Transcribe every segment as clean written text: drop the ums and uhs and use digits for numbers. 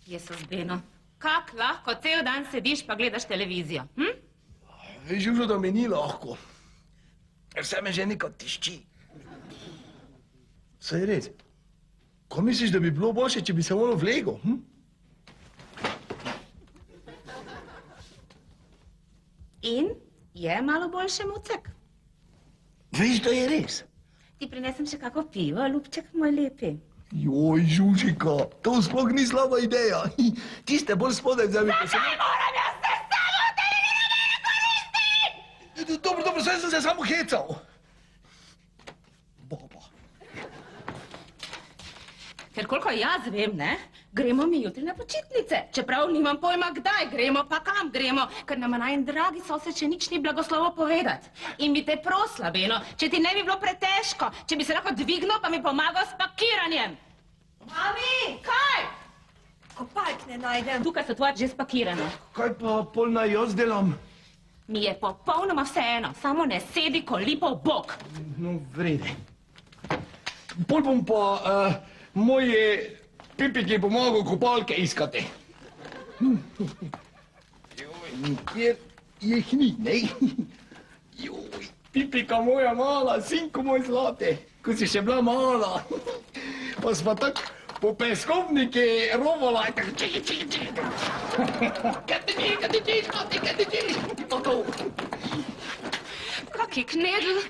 Jezus, Beno, kak lahko cel dan sediš pa gledaš televizijo? Veš, Žužo, da mi ni lahko. Vse me že nekaj tišči. Saj je res. Ko misliš, da bi bilo boljše, če bi se malo vlegel? In je malo boljše, Mucek? Veš, da je res. Ti prinesem še kako pivo, ljubček moj lepi. Joj, Žužika, to sploh ni slaba ideja. Ti ste bolj spodaj vzemite se... Zakaj moram jaz se s tabo v televiziji koristit? Dobro, saj sem se samo hecal. Baba. Ker koliko jaz vem, ne, gremo mi jutri na počitnice. Čeprav nimam pojma, kdaj gremo, pa kam gremo, ker nama najen dragi sosed še nič ni blagoslovo povedati. In bi te prosila, Beno, če ti ne bi bilo pretežko, če bi se lahko dvignil, pa mi pomagal s pakiranjem. Mami, kaj? Kopalk ne najdem. Tukaj so tvoje že spakirane. Kaj pa pol naj jaz delam? Mi je popolnoma vseeno, samo ne sedi ko lipo v bok. No, vrede. Pol bom pa moje Pipiki pomagal kopalke iskati. Joj, nikjer jih ni, ne? Joj, Pipika moja mala, sinko moj zlate, ko si še bila mala. Pa sva tak po peskovniki rovala. Čiki. Kaj ti tiš? Kaki knedl.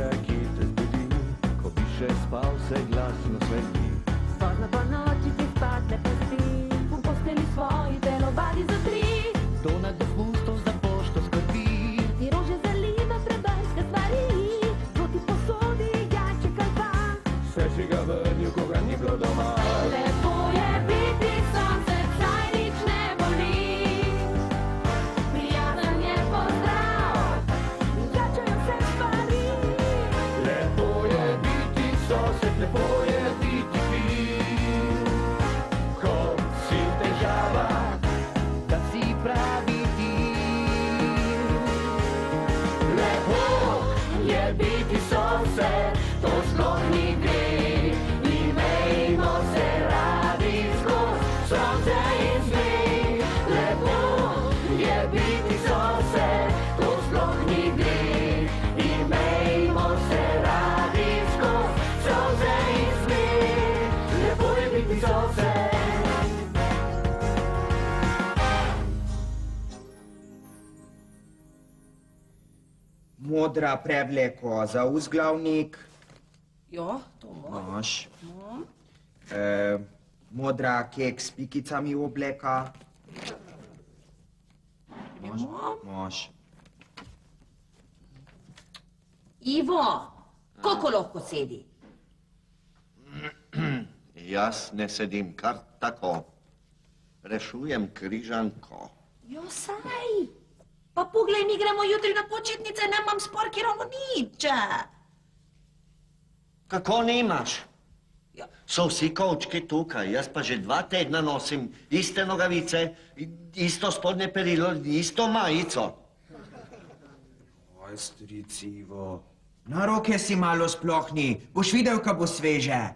Ki te zbudi, ko bi še spal, se glasno sveti. Pozno po noči ti spadne pesti, v posteli svoji telovadi za tri. To na dopustov za pošto skrbi. Ti rože zaliva prebajske stvari, to ti posodi jajček ali pa. Vse si ga vrnil, ko ga ni bilo doma. Lepo je biti sonce, saj nič ne boli. Prijazen je pozdrav, jačajo se stvari. Lepo je biti sosed, lepo je biti fil. Ko si v težavah, da si pravi ti. Lepo je biti sosed, to sploh ni greh. Imejmo se radi skoz sonce in smeh. Lepo je biti sosed, to sploh ni greh. Imejmo se radi skoz sonce in smeh. Lepo je biti sosed. Modra prevleko za vzglavnik. Jo, to. Maš. Modra kek s pikicami obleka. Maš. Ivo, koliko lahko sedi? Jaz ne sedim kar tako. Rešujem križanko. Jo, saj. Pa poglej, mi gremo jutri na počitnice, nemam sporki ravno nič. Kako nimaš? Ja. So vsi kovčki tukaj, jaz pa že 2 tedna nosim iste nogavice, isto spodnje perilo, isto majico. Oj, stric Ivo. Na roke si malo splohni, boš videl, ko bo sveže.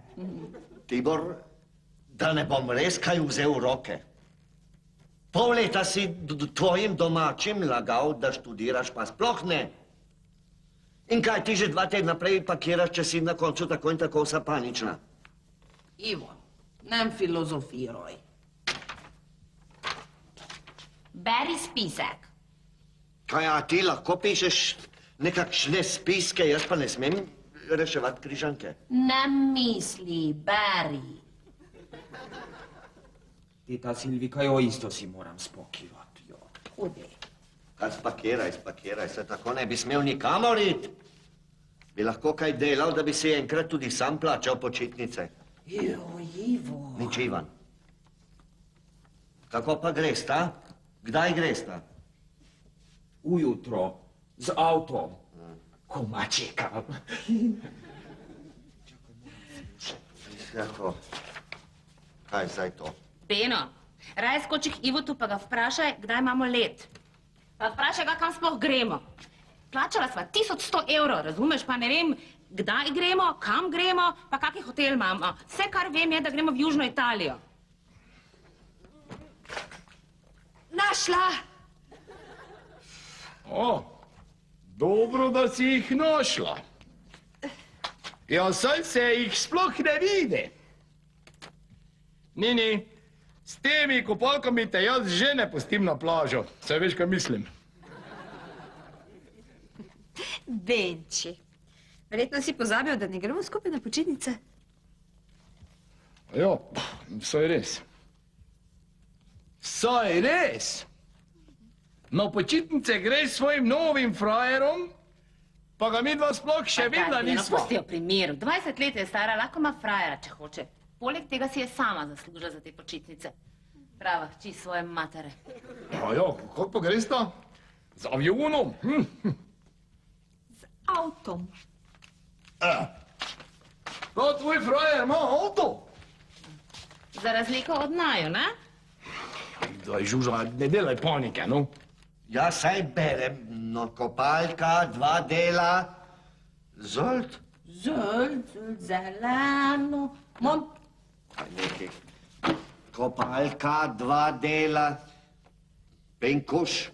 Tibor, da ne bom res kaj vzel v roke. Pol leta si tvojim domačim lagal, da študiraš, pa sploh ne. In kaj ti že 2 tedna prej pakiraš, če si na koncu tako in tako vsa panična? Ivo, nem filozofiroj. Beri spisek. Kaj, a ti lahko pišeš nekakšne spiske, jaz pa ne smem reševati križanke? Ne misli, beri. Teta Silvika, jo isto si moram spokivati, jo. Hudi. Kar spakiraj, se tako ne bi smel nikamor iti. Bi lahko kaj delal, da bi si enkrat tudi sam plačal počitnice. Jo, Ivo. Nič, Ivan. Kako pa greš ta? Kdaj greš ta? Ujutro, z avtom. Koma čekam. Jako, kaj zdaj to? Beno, raj skoči k Ivotu pa ga vprašaj, kdaj imamo let. Pa vprašaj ga, kam sploh gremo. Plačala sva 1100 evrov, razumeš, pa ne vem, kdaj gremo, kam gremo, pa kaki hotel imamo. Vse, kar vem, je, da gremo v Južno Italijo. Našla! O, dobro, da si jih našla. Ja, saj se jih sploh ne vidi. Ni, s temi kopalkami te jaz že ne pustim na plažo. Saj veš, kaj mislim. Benči, verjetno si pozabil, da ne gremo skupaj na počitnice. Ja, saj res. Saj res. Na počitnice greš s svojim novim frajerom, pa ga midva sploh še videla nisva. Pusti jo pri miru. 20 let je stara, lahko ima frajera, če hoče. Poleg tega si je sama zaslužila za te počitnice. Prava hči svoje matere. Ja, kako pa greš ta? Z avionom? Avtom. Pa tvoj frajer ima avto? Za razliko od naju, ne? Daj, Žuža, ne delaj panike, no. Ja, saj berem, no kopalka, 2 dela, zolt. Zöld, zeleno. Mom, Aj nekaj. Kopalka, 2 dela, penkuš.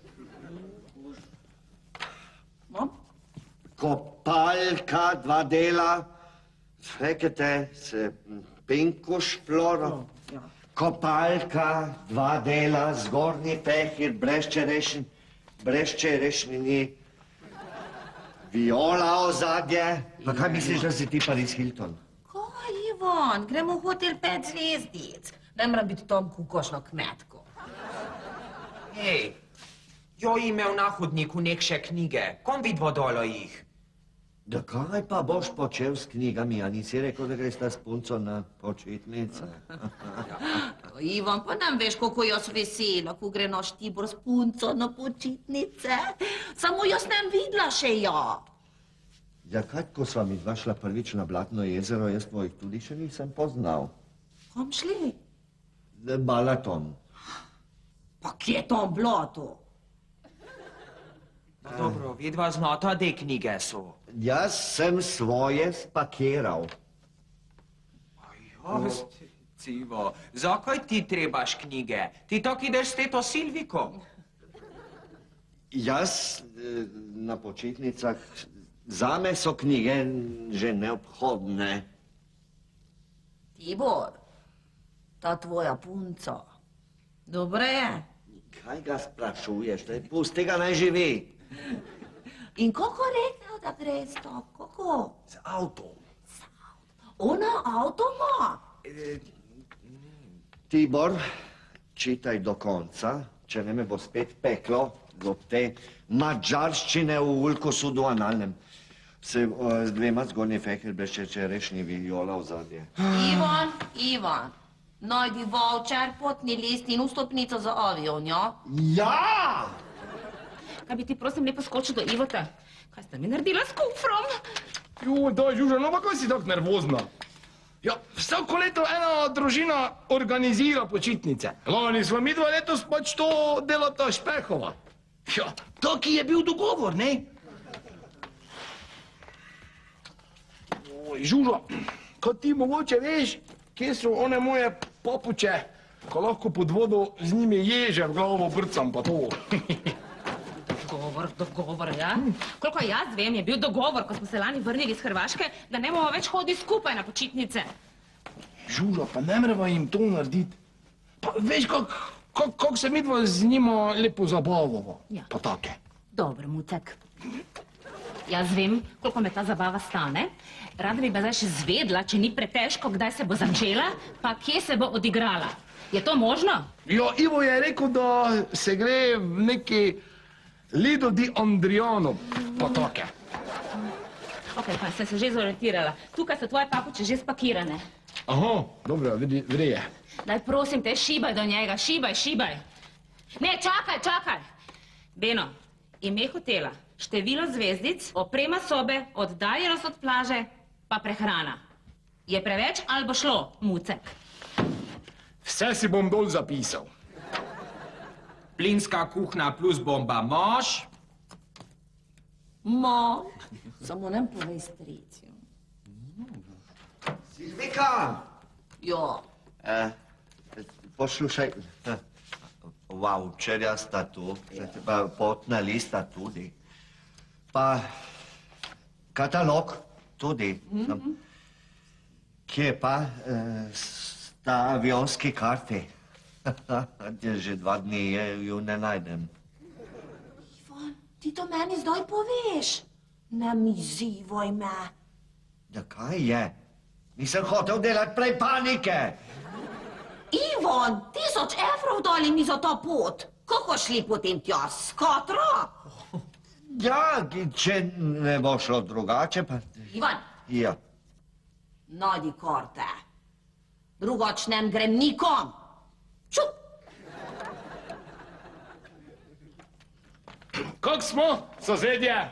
mom. Kopalka, 2 dela, fekete se penkuš floro. Kopalka, 2 dela, zgornji pehir, brez čerešnjini, viola ozadje. Pa kaj misliš, da si ti Paris Hilton? Kaj, Ivan, gremo v hotel 5 zvezdic. Ne mora biti tam kukošno kmetko. Hej, jo imel na hodniku nekše knjige. Kom vidvo dolo jih? Da kaj pa boš počel s knjigami, a nisi rekel, da greš ta s punco na počitnice? Ivan, pa nam veš, kako jaz vesela, ko gre naš Tibor s punco na počitnice. Samo jaz nem videla še jo. Ja, kaj, ko sva mi dva šla prvič na Blatno jezero, jaz tvojih tudi še nisem poznal. Kam šli? Balaton. Pa kje je tam bilo to? No dobro, vidva znata, de knjige so. Jaz sem svoje spakiral. Civo, zakaj ti trebaš knjige? Ti tak ideš s teto Silviko? Jaz na počitnicah, zame so knjige že neobhodne. Tibor, ta tvoja punca. Dobre je. Kaj ga sprašuješ? Pusti ga naj živi. In kako rekel, da gre s to? Kako? Z avtom. Ona avto ima. Tibor, čitaj do konca, če ne me bo spet peklo do te mađarščine v ulkusu dualnem. Z 2 zgornji feher brez čerešni viola v zadje. Ivan, najdi voucher, potni list in vstopnico za avion, ja? Ja! Kaj bi ti prosim lepo skočil do Ivota? Kaj sta mi naredila s kufrom? Jo, daj, Žuža, no pa kaj si tako nervozna? Ja, vsako leto ena družina organizira počitnice. Lani sva midva letos pač to delata Špehova. Ja, taki je bil dogovor, ne? Oj, Žuža, kaj ti mogoče veš, kje so one moje papuče, ko lahko pod vodo z njimi ježe v glavo brcam pa to. Dogovor, ja? Koliko jaz vem, je bil dogovor, ko smo se lani vrnili iz Hrvaške, da ne bomo več hodili skupaj na počitnice. Žuža, pa ne moreva jim to narediti. Pa veš, kako se midva z njima lepo zabavava. Ja. Pa take. Dobro, Mucek. Jaz vem, koliko me ta zabava stane. Rada bi pa zdaj še zvedla, če ni pretežko, kdaj se bo začela, pa kje se bo odigrala. Je to možno? Ja, Ivo je rekel, da se gre v neki Lido di Andriano, pa take. Ok, pa sem se že zorientirala. Tukaj so tvoje papuče že spakirane. Aha, dobro, vreje. Daj, prosim te, šibaj do njega, šibaj. Ne, čakaj. Beno, ime hotela, število zvezdic, oprema sobe, oddaljenost od plaže, pa prehrana. Je preveč ali bo šlo, Mucek? Vse si bom dol zapisal. Plinska kuhna plus bomba mož. Ma, samo ne povej stricu. Silvika! Jo, Poslušaj, voucherja sta tu, pa potna lista tudi, pa katalog tudi. Kje pa sta avionski karti? Že 2 dni ju ne najdem. Ivan, ti to meni zdaj poveš. Ne mi zivaj me. Ja, kaj je? Nisem hotel delati prej panike. Ivan, 1000 evrov dali mi za ta pot. Kako šli potem tja, s katro? Ja, če ne bo šlo drugače, pa... Ivan, Ja. najdi karte. Drugač nem grem nikom. Čup! Kako smo, sosedje?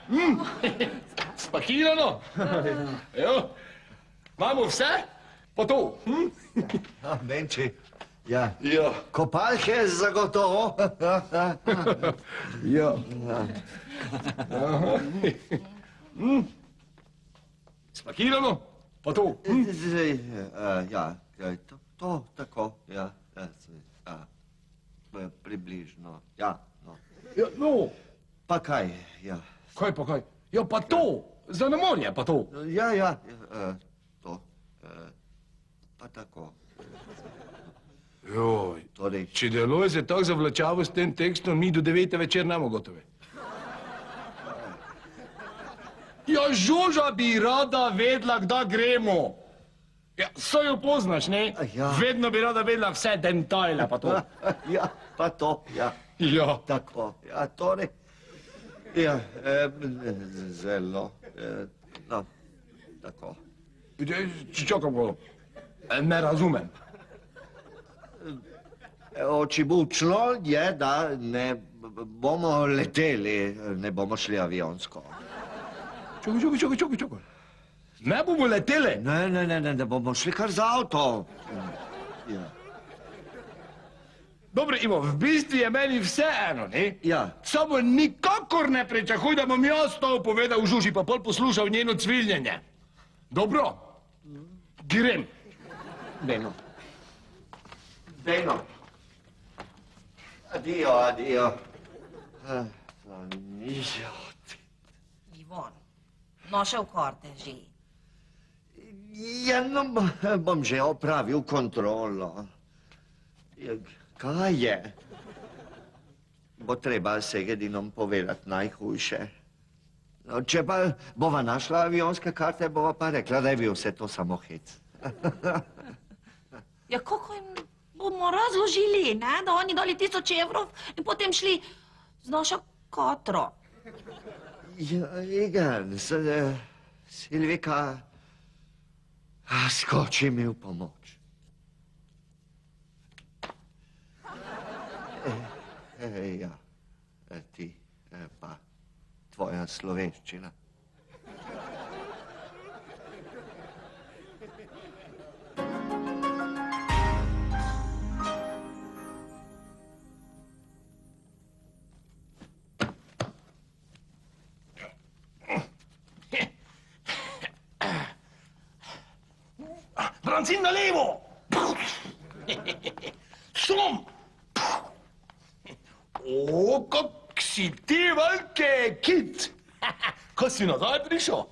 Spakirano? Jo. Imamo vse? Pa to? Benči, ja. Ja. Kopalke zagotovo. Ja. Spakirano? Pa to? Ja, to tako, ja. Približno, ja. No. Ja, no. Pa kaj, ja. Kaj pa kaj? Ja, pa to. Za na morje pa to. Ja, to. Pa tako. Joj. Torej, Če deluje se tako zavlačavo s tem tekstom, mi do 9. večer namo gotovi. Ja, Žuža bi rada vedela, kdaj gremo. Ja, so jo poznaš, ne? Ja. Vedno bi rada vedela vse detajle, pa to. ja, pa to, ja. Ja. Tako, ja, torej. Ja, zelo, no, tako. Čakaj malo. Ne razumem. Očibučno je, da ne bomo leteli, ne bomo šli avionsko. Čakaj. Ne bomo leteli. Ne bomo šli kar z avto. Ja. Dobro, Ivo, v bistvu je meni vseeno, ne? Ja. Samo nikakor ne pričakuj, da bom jaz to povedal Žuži, pa pol poslušal njeno cviljenje. Dobro? Grem. Beno. Adio. Ivan, našel karte že. Ja, no, bom že opravil kontrolo. Ja, kaj je? Bo treba Segedinom povedati najhujše. No, če pa bova našla avionske karte, bova pa rekla, da je bil vse to samo hec. Ja, kako jim bomo razložili, ne? Da oni dali 1000 evrov in potem šli z našo katro. Ja, igen, Silvika, skoči mi v pomoč. Ja, ti pa tvoja slovenščina. Brancin na levo! Som! O, kak si ti velike kit! Ko si nazaj prišel?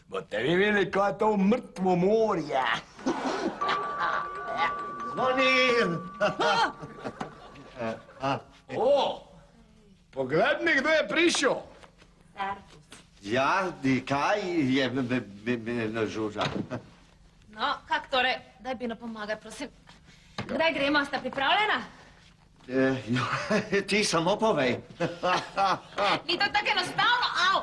Boste vi videli, kaj je to mrtvo morje. Zvonir! O, pogled mi, kdo je prišel. Ja, kaj je Žuža? No, kak torej? Daj Bino pomagaj, prosim. Kdaj gremo? Sta pripravljena? Ti samo povej. Ni to tako enostavno, au!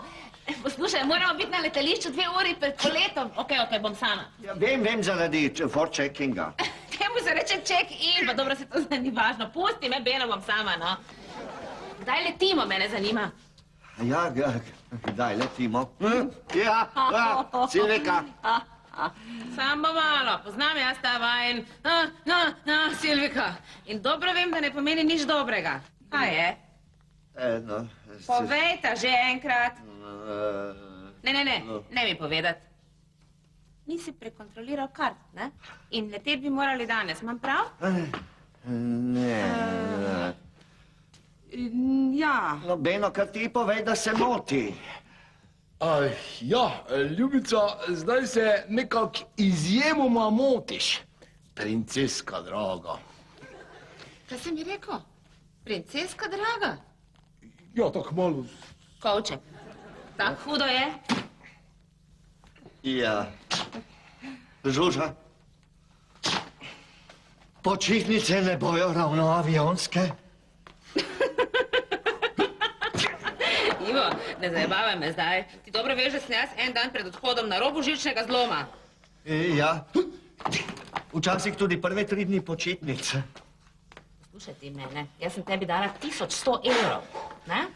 Poslušaj, moramo biti na letališču 2 uri pred poletom. Okej, bom sama. Ja, vem zaradi forcheckinga. Temu se reče check-in, pa dobro se to zdaj ni važno. Pusti me, Beno, bom sama, no. Kdaj letimo, mene zanima. Ja, kdaj letimo? Ja, Silvika. Samo malo, poznam jaz ta vajen. Silvika. In dobro vem, da ne pomeni nič dobrega. Kaj je? No, Povejta že enkrat. Ne mi povedati. Nisi prekontroliral kart, ne? In leteti bi morali danes, imam prav? Ne. Ja. Nobeno, kar ti povej, da se moti. Ja, ljubica, zdaj se nekak izjemoma motiš. Princeska draga. Kaj si mi rekel? Princeska draga? Ja, tako malo. Kovček. Tako hudo je? Ja. Žuža, počitnice ne bojo ravno avionske? Ivo, ne zajebavaj me zdaj. Ti dobro veš, da sem jaz en dan pred odhodom na robu žilčnega zloma. Ja. Včasih tudi prve 3 dni počitnice. Slušaj ti mene, jaz sem tebi dala 1100 evrov, ne?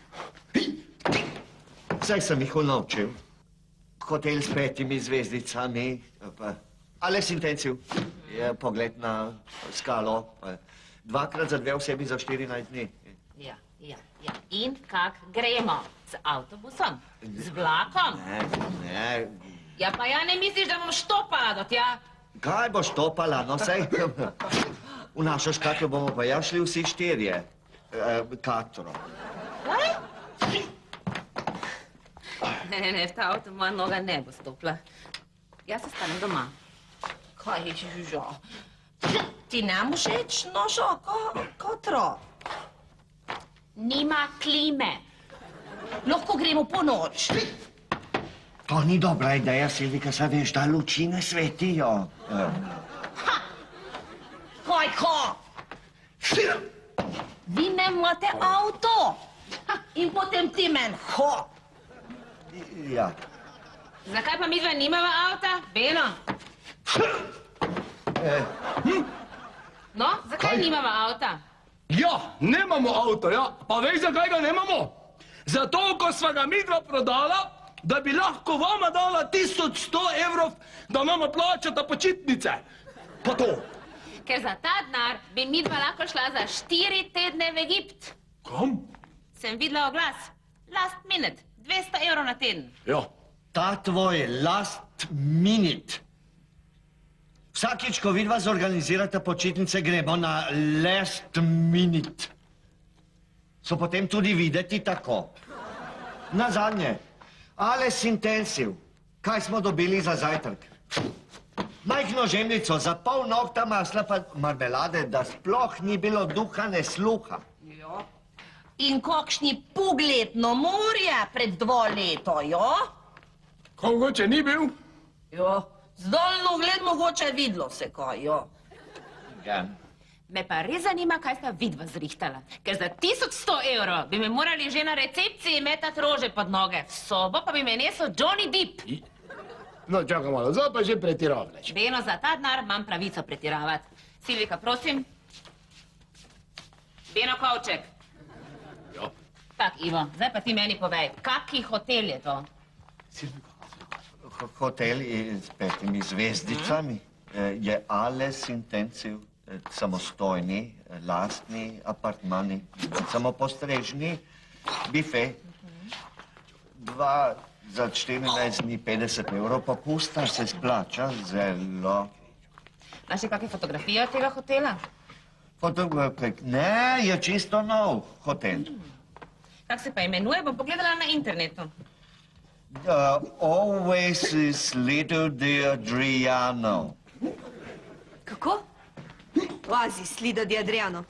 Saj sem jih unovčil. Hotel s 5 zvezdicami, pa Ales Intensiv, je pogled na skalo, 2x za 2 osebi za 14 dni. Ja. In kak gremo? Z avtobusom? Z vlakom? Ne. Ja, pa ja ne misliš, da bom štopala do tja? Kaj boš topala, no sej? V našo škatlo bomo pa ja šli vsi 4. Katero. Kaj? Ne, v ta avto moja noga ne bo stopila. Jaz ostanem doma. Kaj je žužo? Ti nam všeč nožo, kotro? Nima klime. Lahko gremo po noč. To ni dobra ideja, Silvika, saj veš, da luči ne svetijo. Kaj, Vi ne imate avto. In potem ti men, Ja. Zakaj pa midva nimava avta? Beno? No, zakaj nimava avta? Ja, nemamo avto, ja. Pa veš, zakaj ga nemamo? Zato, ko sva ga midva prodala, da bi lahko vama dala 1100 evrov, da nama plačata počitnice. Pa to. Ker za ta denar bi midva lahko šla za 4 tedne v Egipt. Kam? Sem videla oglas. Last minute. 200 evrov na teden. Ja. Ta tvoj last minute. Vsakič, ko vidva zorganizirata počitnice, gremo na last minute. So potem tudi videti tako. Nazadnje, Ales Intensiv. Kaj smo dobili za zajtrk? Majhno žemljico za pol nohta masla pa marmelade, da sploh ni bilo duha ne sluha. In kakšni pogled na morje pred 2 leto, jo? Kogoče ni bil? Jo, z daljnogled mogoče videlo se kaj, jo. Ja. Me pa res zanima, kaj sta vidva zrihtala. Ker za 1100 evrov bi me morali že na recepciji metati rože pod noge. V sobo pa bi me nesel Johnny Depp. No, čakaj malo, zdaj pa že pretiravljaš. Beno, za ta denar imam pravico pretiravati. Silvika, prosim. Beno kovček. Ja. Tak, Ivo, zdaj pa ti meni povej, kaki hotel je to? Hotel s 5 zvezdicami je Ales Intensiv, samostojni, lastni apartmani, samopostrežni, bife, 2 za 14 dni 50 evrov popusta se splača zelo. Imaš še kakšne fotografije od tega hotela? Ne, je čisto nov hotel. Kak se pa imenuje? Bom pogledala na internetu. Always is little dear Adriano. Kako? Oazis, Lido di Adriano.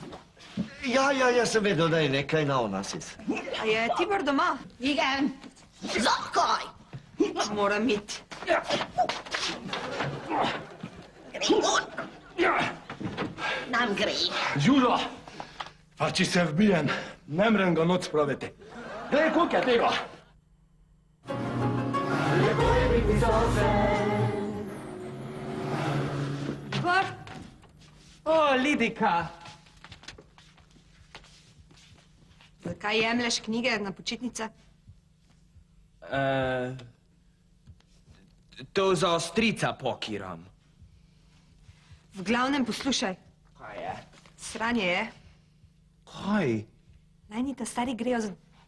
Ja, sem vedel, da je nekaj na onasis. A je Tibor doma? Igen. Zakaj? Moram iti. Nam gre. Žuža, pa če se vbijem, ne mrem ga noč spraviti. Glej, koliko je tega? Igor? O, Lidika. Zakaj jemlješ knjige na počitnice? To za ostrica pokiram. V glavnem poslušaj. Kaj je? Sranje je. Kaj? Najni ta stari grejo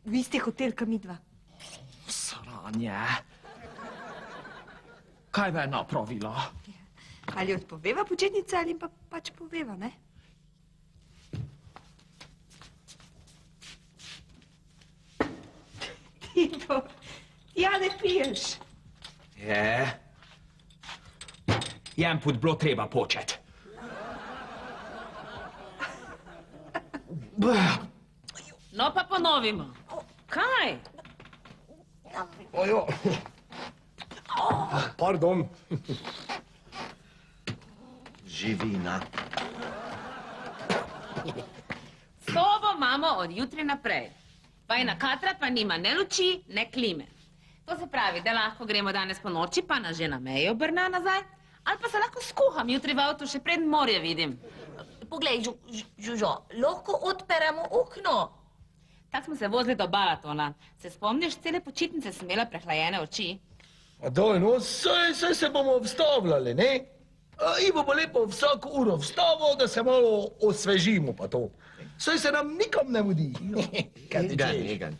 v isti hotel, kot midva. Sranje. Kaj bi napravila? Ali odpoveva počitnice, ali pa pač poveva, ne? Tibor, ja ne piješ. Je. Jen put bilo treba počet. No pa ponovimo. Kaj? Ojo. Pardon. Živina. Sobo imamo od jutri naprej. Pa ena katra pa nima ne luči, ne klime. To se pravi, da lahko gremo danes po noči, pa nas že na meji obrne nazaj, ali pa se lahko skuham jutri v avtu, še pred morje vidim. Poglej, Žužo, lahko odperemo okno. Tako smo se vozili do Balatona. Se spomniš, cele počitnice sem imela prehlajene oči? A doj, no, saj se bomo vstavljali, ne? Ivo bo lepo vsako uro vstavil, da se malo osvežimo pa to. Saj se nam nikom ne mudi. Kaj ti češ? Egan.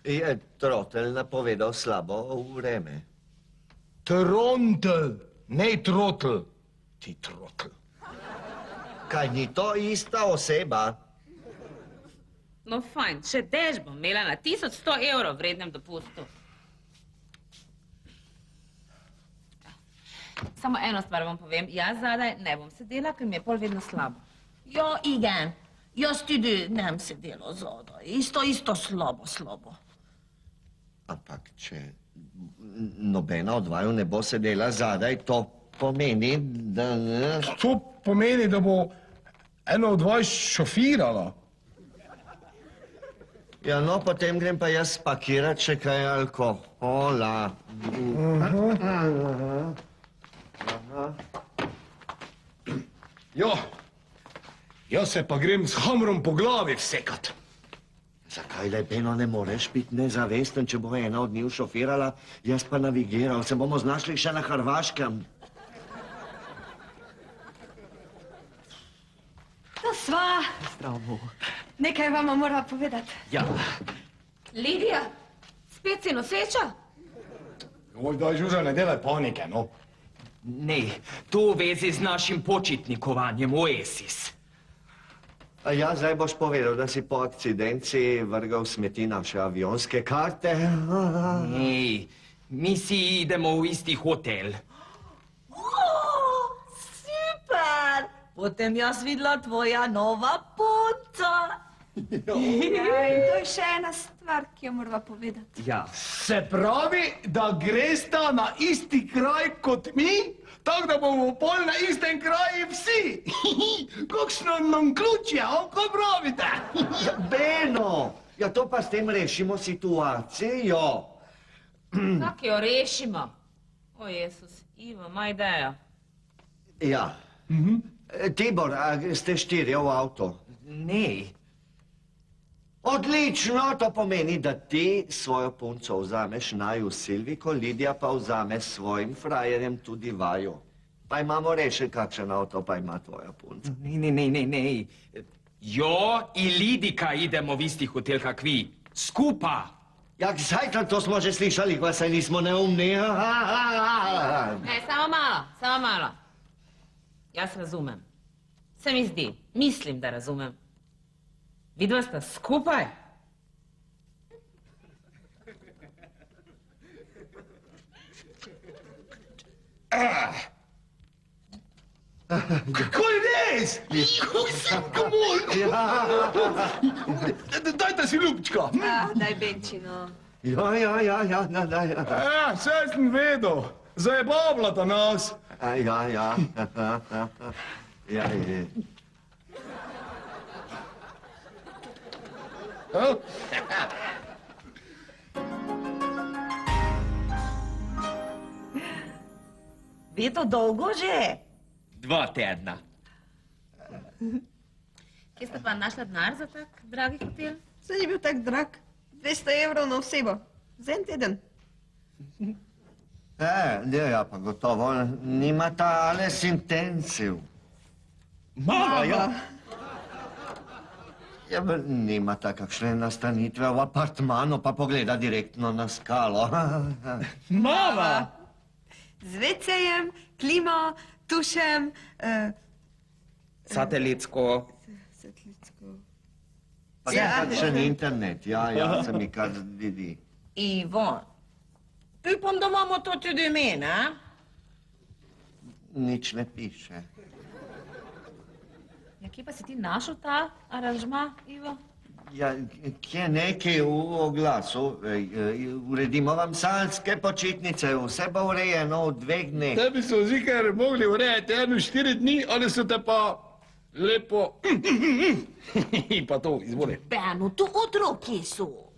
Je trotel napovedal slabo vreme. Trontel, ne trotl. Ti trotl. Kaj ni to ista oseba? No fajn, še dež bom imela na 1100 evrov vrednem dopustu. Samo eno stvar vam povem, jaz zadaj ne bom sedela, ker mi je pol vedno slabo. Ja, igen. Jaz tudi nem sedela zadaj. Isto slabo. Ampak če nobena od vaju ne bo sedela zadaj, to pomeni, da... To pomeni, da bo eno od vas šofirala. Ja, no, potem grem pa jaz spakirat še kaj alkohola. Jo, jaz se pa grem s hamrom po glavi vsekat. Zakaj le, Beno, ne moreš biti nezavesten, če bo ena od njih šofirala, jaz pa navigiral, se bomo znašli še na Hrvaškem. No, sva. Zdravo. Nekaj vama mora povedati. Ja. Lidija, spet si noseča? Oj, daj, Žuža, ne delaj panike, no. Ne, to v vezi z našim počitnikovanjem Oasis. A ja, zdaj boš povedal, da si po akcidenci vrgal smeti naše avionske karte. Ne, mi si idemo v isti hotel. Super! Potem jaz videla tvoja nova punca. Ja, in to je še ena stvar, ki jo morava povedati. Ja. Se pravi, da gresta na isti kraj kot mi, tako da bomo pol na istem kraju vsi. Kakšno nam ključje, ko pravite? Ja, Beno, ja to pa s tem rešimo situacijo. Kako jo rešimo? O, Jezus, Ivo, ima idejo. Ja. Tibor, a ste štirje v avto? Ne. Odlično, to pomeni, da ti svojo punco vzameš naju Silviko, Lidija pa vzame s svojim frajerjem tudi vaju. Pa imamo rešen kakšen avto, pa ima tvoja punca. Ne. Jo in Lidika idemo v isti hotel, kak vi. Skupa. Jak zajtra, to smo že slišali, pa saj nismo neumni. Ne, samo malo. Jaz razumem. Se mi zdi, mislim, da razumem. Vidva sta skupaj? Kako je res? Kako si komol? Dajte si ljubčka. Daj, Benčino. Ja, daj. Vse sem vedel. Zajebavljata nas. Ja. Ja, je. Je to dolgo že? 2 tedna. Kje ste pa našla denar za tak dragi hotel? Saj ni bil tak drag. 200 evrov na osebo. Za en teden. Ja, pa gotovo. Nima ta ales intensiv. Mama, ja. Ja, nimate kakšne nastanitve v apartmanu, pa pogleda direktno na skalo. Mama! Z vecejem, klimo, tušem, Satelitsko. Pa kakšen internet, ja, se mi kar vidi. Ivan, upam, da imamo to tudi mi, ne? Nič ne piše. Ja, kje pa si ti našel ta aranžma, Ivo? Ja, kje nekaj v oglasu? Uredimo vam salske počitnice, vse bo urejeno v 2 dneh. Tebi so zikar mogli urejati 4 dni, ali so te pa lepo... pa to, izvoli. Benu, tu otroki so.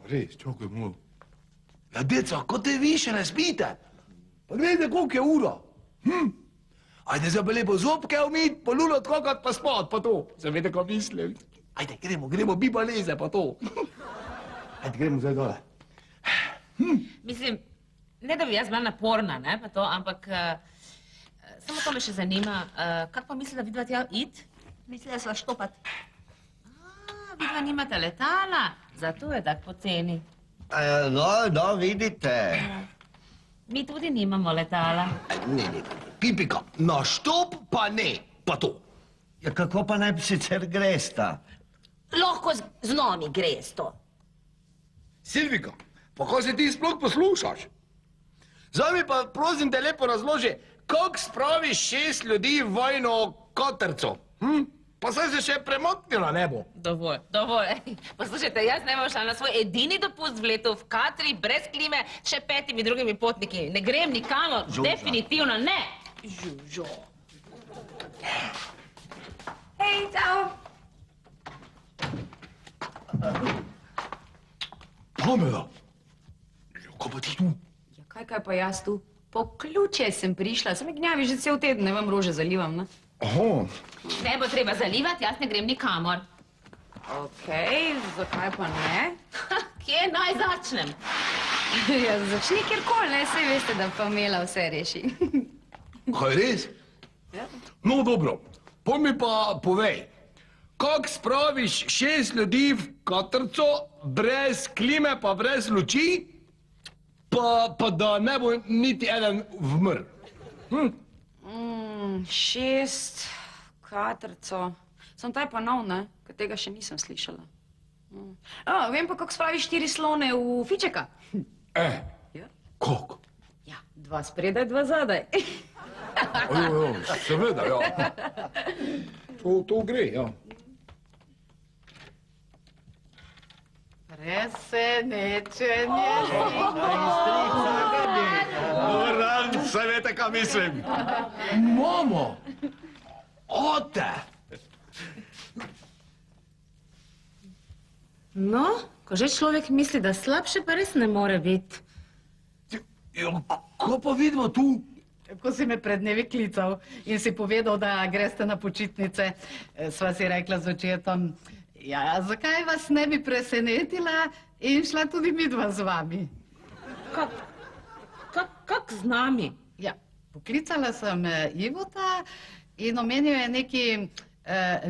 Res, čakaj malo. Ja, deca, ko te vi še ne spite? Pa gledajte, koliko je ura. Ajde, zdaj pa lepo zobke umit, polulot kokat pa spat, pa to. Zavete, kaj mislim. Ajde, gremo, biba leze, pa to. Ajde, gremo zdaj dole. Mislim, ne da bi jaz bila naporna, ne, pa to, ampak samo to me še zanima. Kako pa misli, da vidva tja id? Mislila sva štopat. Vidva nimata letala, zato je tak poceni. No, vidite. Mi tudi nimamo letala. Ne, Pipika, na štop pa ne, pa to. Ja, kako pa naj sicer gresta? Lahko z nami greš to. Silvika, pa ko se ti sploh poslušaš? Zdaj mi pa prosim te lepo razloži, kako spraviš 6 ljudi v vojno katrco? Pa saj se še premaknila ne bo. Dovolj. Poslušajte, jaz ne bom šla na svoj edini dopust v letu v Katri, brez klime, še 5 drugimi potniki. Ne grem nikamor, definitivno ne. Žužo. Hej, čau! Pamela, kaj pa ti tu? Ja, kaj pa jaz tu? Po ključe sem prišla, sem gnjavi že cel teden, ne vam rože zalivam, ne? Aha, Ne bo treba zalivati, jaz ne grem nikamor. Okej, zakaj pa ne? Kje naj začnem? Ja, začni kjerkoli, ne, saj veste, da Pamela vse reši. kaj res? Ja. No, dobro, poj mi pa povej, kako spraviš 6 ljudi v katrco, brez klime pa brez luči, pa da ne bo niti eden vmrl? 6, katrco. Sem taj pa nov, ne? Ker tega še nisem slišala. Vem pa, kako spraviš 4 slone v fičeka. Ja? Kako? Ja, 2 spredaj, 2 zadaj. Seveda, ja. To gre, ja. Presenečenje. Dobar dan, saj veste, kaj mislim. Mama! Ote! No, ko že človek misli, da slabše, pa res ne more biti. Ja, kaj pa vidimo tu? Ko si me pred dnevi klical in si povedal, da greste na počitnice, sva si rekla z očetom, ja, zakaj vas ne bi presenetila in šla tudi midva z vami. Kak z nami? Ja, poklicala sem Ivota in omenil je neki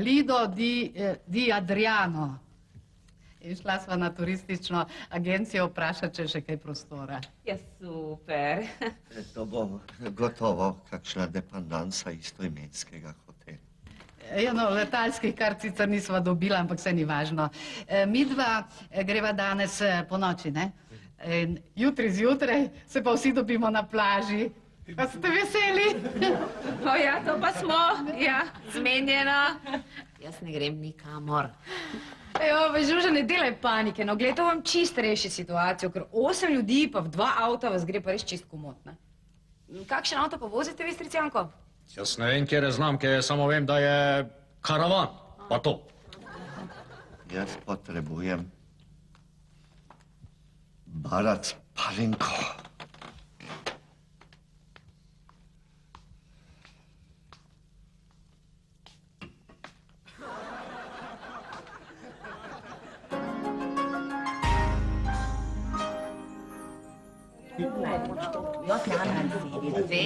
Lido di Adriano. In šla sva na turistično agencijo vprašati, če je še kaj prostora. Ja, super. To bo gotovo kakšna dependansa istoimenskega hotela. Ja, no, letalskih kart sicer nisva dobila, ampak se ni važno. Midva greva danes po noči, ne? In jutri zjutraj se pa vsi dobimo na plaži. Pa ste veseli? O ja, to pa smo. Ja, zmenjeno. Jaz ne grem nikamor. Ejo, Žuža, ne delaj panike, no, glej, to vam čist reši situacijo, ker 8 ljudi pa v 2 avta vas gre pa res čist komot, ne? Kakšen avto pa vozite vi, Stricijanko? Jaz ne vem, kjer je znamke, samo vem, da je karavan, pa to. Jaz potrebujem barac palinko. Jaz ne vem, Meni tudi.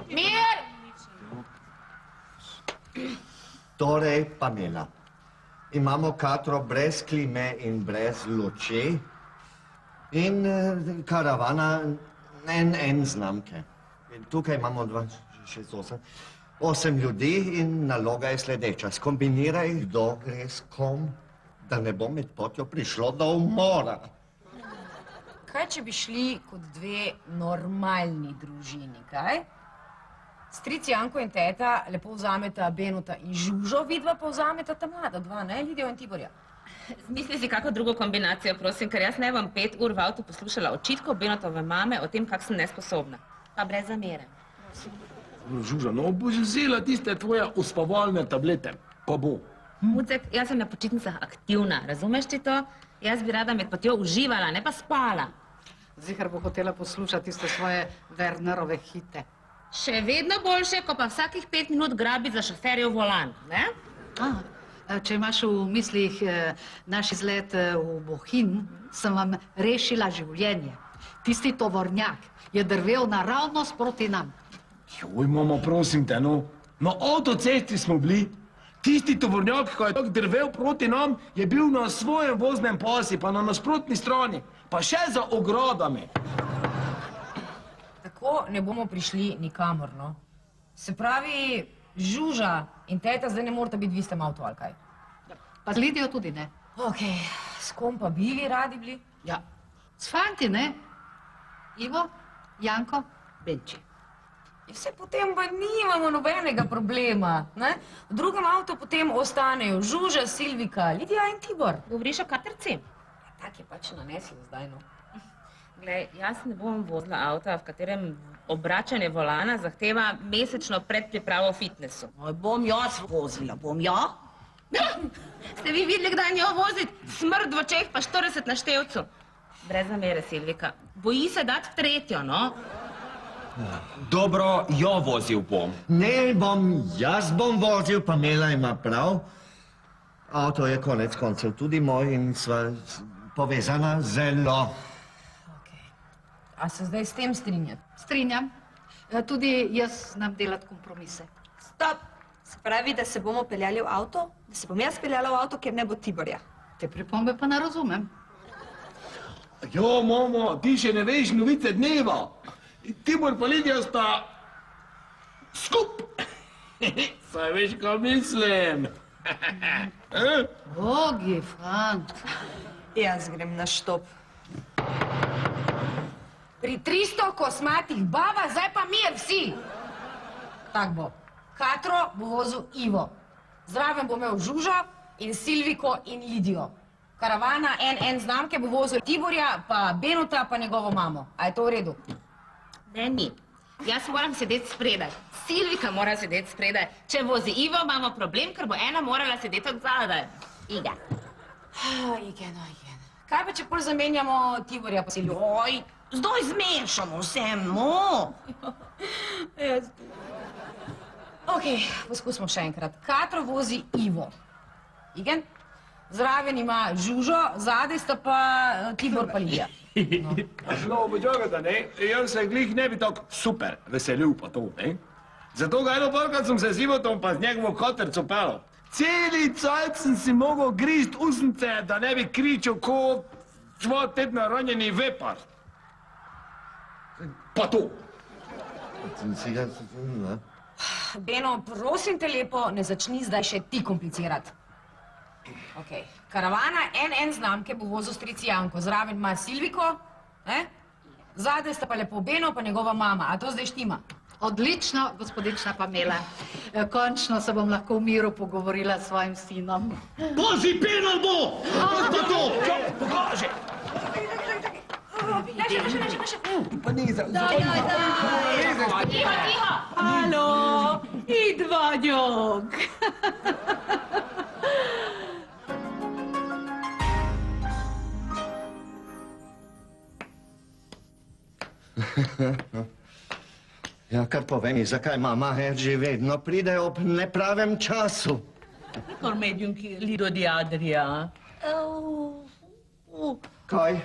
Mir! Torej, Pamela, imamo katro brez klime in brez luči in karavana en znamke. In tukaj imamo 2, 6, 8 ljudi in naloga je sledeča. Skombiniraj, kdo gre s kom, da ne bo med potjo prišlo do umora. Kaj, če bi šli kot dve normalni družini, kaj? Stric Janko in teta lepo vzameta Benuta in Žužo, vidva pa vzameta ta mlada dva, ne? Lidijo in Tiborja. Zmisli si kako drugo kombinacijo, prosim, ker jaz ne bom 5 ur v avtu poslušala očitkov Benutove mame o tem, kak sem nesposobna. Pa brez zamere. Žuža, no boš vzela tiste tvoje uspavalne tablete, pa bo. Mucek, jaz sem na počitnicah aktivna, razumeš ti to? Jaz bi rada med potjo uživala, ne pa spala. Zihar bo hotela poslušati tiste svoje Wernerove hite. Še vedno boljše, ko pa vsakih 5 minut grabi za šoferjev volan, ne? Če imaš v mislih naš izlet v Bohinj, sem vam rešila življenje. Tisti tovornjak je drvel naravnost proti nam. Joj, mama, prosim te, no. Na avtocesti smo bili. Tisti tovornjak, ko je tako drvel proti nam, je bil na svojem voznem pasi, pa na nasprotni strani, pa še za ogradami. Tako ne bomo prišli nikamor, no. Se pravi, Žuža in teta zdaj ne morata biti v istem avtu, ali kaj? Pa z Lidijo tudi ne. Okej, s kom pa bi vi radi bili? Ja, s fanti, ne? Ivo, Janko, Benči. Vse potem pa nimamo nobenega problema, ne? V drugem avtu potem ostanejo Žuža, Silvika, Lidija in Tibor. Govoriš o katerci? Ja, tak je pač naneslo zdaj, no. Glej, jaz ne bom vozila avta, v katerem obračanje volana zahteva mesečno predpripravo v fitnesu. Bom jaz vozila, bom ja? Ste vi videli, kdaj njo voziti? Smrt v očeh pa 40 na števcu. Brez zamere, Silvika. Boji se dati tretjo, no? Dobro, jo vozil bom. Ne jaz bom vozil, Pamela ima prav. Avto je konec koncev tudi moj in sva povezana zelo. A se zdaj s tem strinjate? Strinjam. Tudi jaz znam delati kompromise. Stop! Se pravi, da se bomo peljali v avto? Da se bom jaz peljala v avto, ker ne bo Tiborja? Te pripombe pa ne razumem. Jo, mama, ti še ne veš novice dneva. Tibor pa Lidija sta skup. Saj veš, kaj mislim. Bogi, fant. Jaz grem na štop. Pri 300 kosmatih baba, zdaj pa mir vsi. Tak bo. Katro bo vozil Ivo. Zraven bo imel Žužo in Silviko in Lidijo. Karavana en znamke bo vozil Tiborja, pa Benuta, pa njegovo mamo. A je to v redu? Ne, ni. Jaz moram sedeti spredaj. Silvika mora sedeti spredaj. Če vozi Ivo, imamo problem, ker bo ena morala sedeti od zadaj. Iga. Igen. Kaj pa, če pol zamenjamo Tiborja pa Silvijo? Oj, zdaj zmešamo vsem, no. Okej, poskusimo še enkrat. Katro vozi Ivo. Igen? Zraven ima Žužo, zadaj sta pa Tibor pa Lidija. No, počakajte, ne? Jaz se glih ne bi tako super veselil pa to, ne? Zato ga eno parkrat sem se z Ivotom pa z njegovo katerco pelal. Celi cajt sem si mogel grist usnice, da ne bi kričal kot 2 tedna ranjeni vepar. Pa to. Beno, prosim te lepo, ne začni zdaj še ti komplicirati. Okej, karavana en znamke bo vozil stric Janko, zraven ima Silviko, ne? Zadaj sta pa lepo Beno pa njegova mama, a to zdaj štima? Odlično, gospodična Pamela. Končno se bom lahko v miru pogovorila s svojim sinom. Bozi penal bo! Pa to! Pokaže! Pa ni za... Tiho! Halo, Idvanjok! Ja, kar povem, zakaj mama Erži vedno pride ob nepravem času. Col medium Lido di Adria. Kaj?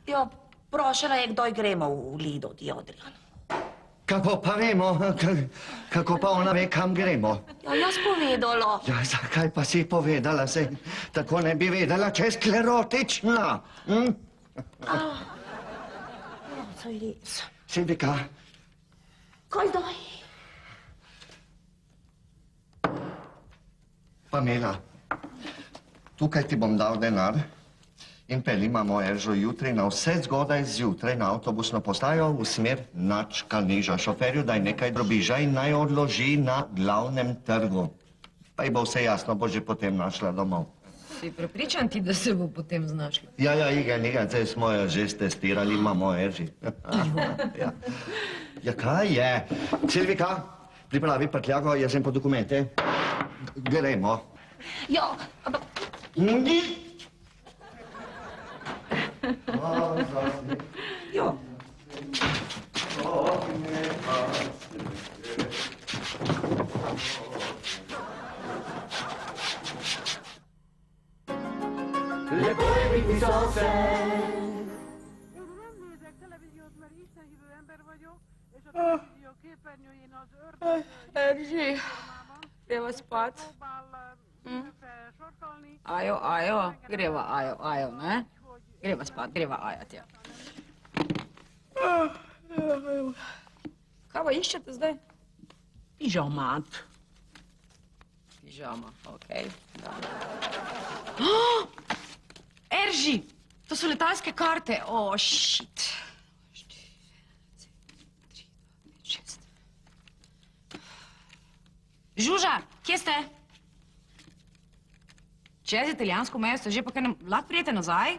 Ja, prošala je, kdaj gremo v Lido di Adriano. Kako pa vemo, kako pa ona ve, kam gremo? Ja, jaz povedala. Ja, zakaj pa si povedala se? Tako ne bi vedela, če je sklerotična. Hm? Saj res. Silvika, Kaj zdaj? Pamela, tukaj ti bom dal denar in peljimo Eržo jutri na vse zgodaj zjutraj na avtobusno postajo v smer Načkaniža. Šoferju daj nekaj drobiža in naj odloži na glavnem trgu. Pa ji bo vse jasno, bo že potem našla domov. Si prepričan ti, da se bo potem znašla? Ja, igen, zdaj smo jo že testirali, imamo Erži. Ja. Ja, kaj je? Silvika, pripravi prtljago, jaz sem po dokumente. Gremo. Ja, ampak... Ja. Lepo je biti sosed. Erži, greva spat. Ajo, greva ajo, ne? Greva spat, greva ajat, ja. Kaj pa iščete zdaj? Pižamat. Pižama, okej. Erži, to so letalske karte. O, shit. Žuža, kje ste? Čez italijansko mejo ste že, pa kaj nam lahko prijete nazaj?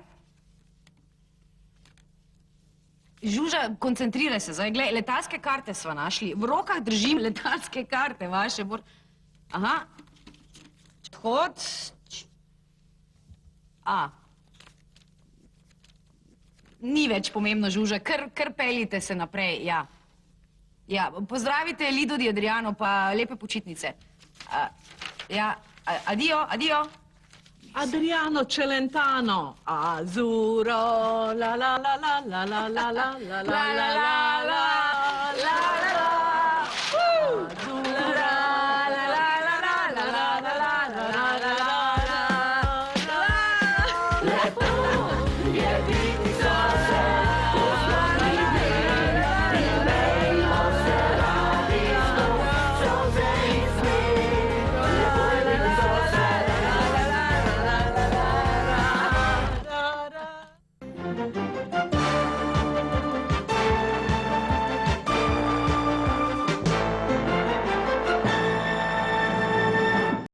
Žuža, koncentriraj se zdaj. Glej, letalske karte sva našli. V rokah držim letalske karte vaše. Aha. Odhod. Ni več pomembno, Žuža. Kar peljite se naprej, ja. Ja, pozdravite Lido di Adriano, pa lepe počitnice. Ja, adio. Adriano Celentano. Azzurro, la la la la la la la la la la la la la la.